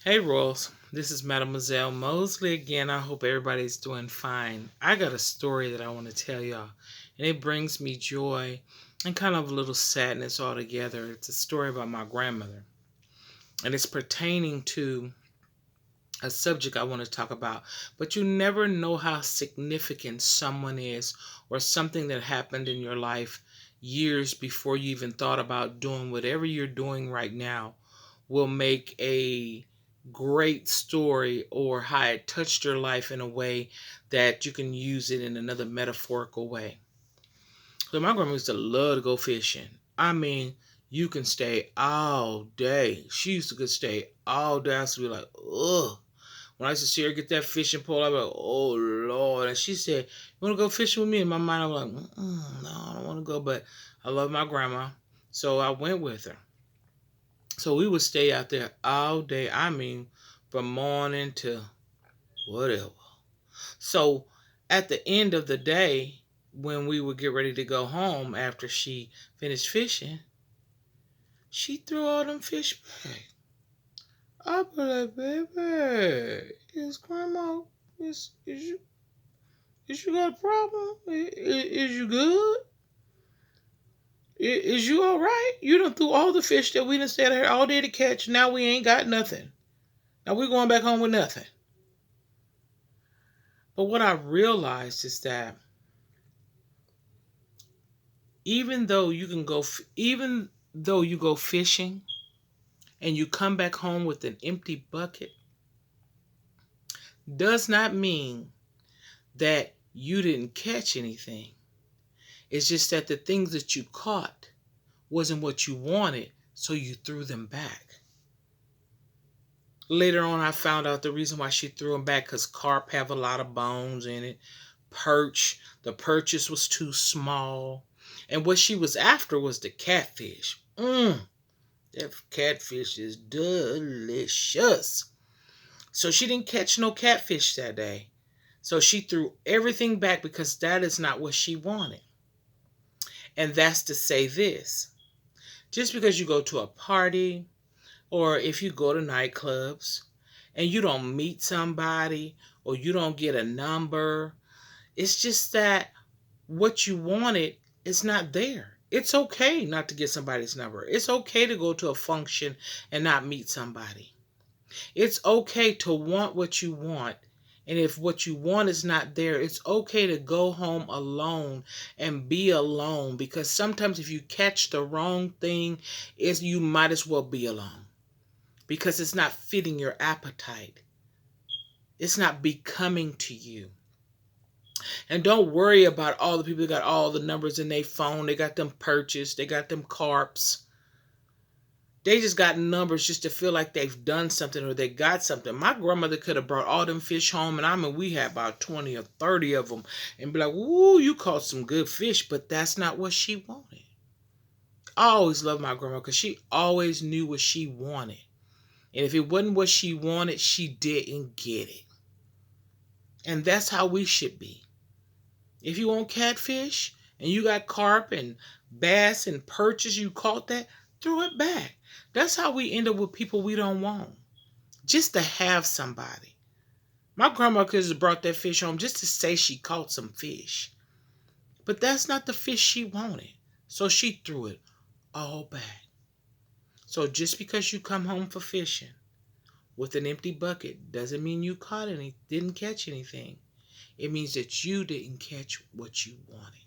Hey Royals, this is Mademoiselle Mosley again. I hope everybody's doing fine. I got a story that I want to tell y'all, and it brings me joy and kind of a little sadness altogether. It's a story about my grandmother, and it's pertaining to a subject I want to talk about. But you never know how significant someone is or something that happened in your life years before you even thought about doing whatever you're doing right now will make a great story or how it touched your life in a way that you can use it in another metaphorical way. So my grandma used to love to go fishing. I mean, you can stay all day. She used to could stay all day. I used to be like, ugh. When I used to see her get that fishing pole, I'd be like, oh Lord. And she said, you want to go fishing with me? In my mind, I was like, no, I don't want to go. But I love my grandma. So I went with her. So we would stay out there all day. I mean, from morning to whatever. So at the end of the day, when we would get ready to go home after she finished fishing, she threw all them fish back. I be like, baby, is grandma, is you got a problem? Is you good? Is you all right? You done threw all the fish that we done sat here all day to catch. Now we ain't got nothing. Now we going back home with nothing. But what I realized is that even though you go fishing and you come back home with an empty bucket, does not mean that you didn't catch anything. It's just that the things that you caught wasn't what you wanted, so you threw them back. Later on, I found out the reason why she threw them back because carp have a lot of bones in it. The purchase was too small. And what she was after was the catfish. That catfish is delicious. So she didn't catch no catfish that day. So she threw everything back because that is not what she wanted. And that's to say this. Just because you go to a party or if you go to nightclubs and you don't meet somebody or you don't get a number, it's just that what you wanted is not there. It's okay not to get somebody's number. It's okay to go to a function and not meet somebody. It's okay to want what you want. And if what you want is not there, it's okay to go home alone and be alone because sometimes if you catch the wrong thing, you might as well be alone because it's not fitting your appetite. It's not becoming to you. And don't worry about all the people that got all the numbers in their phone. They got them purchased. They got them carps. They just got numbers just to feel like they've done something or they got something. My grandmother could have brought all them fish home, and I mean, we had about 20 or 30 of them, and be like, "Woo, you caught some good fish," but that's not what she wanted. I always loved my grandma because she always knew what she wanted. And if it wasn't what she wanted, she didn't get it. And that's how we should be. If you want catfish and you got carp and bass and perches, you caught that, throw it back. That's how we end up with people we don't want. Just to have somebody. My grandma could have brought that fish home just to say she caught some fish. But that's not the fish she wanted. So she threw it all back. So just because you come home for fishing with an empty bucket doesn't mean you didn't catch anything. It means that you didn't catch what you wanted.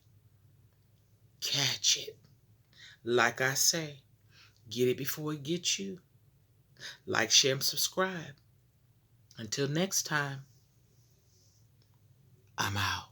Catch it. Like I say, get it before it gets you. Like, share, and subscribe. Until next time, I'm out.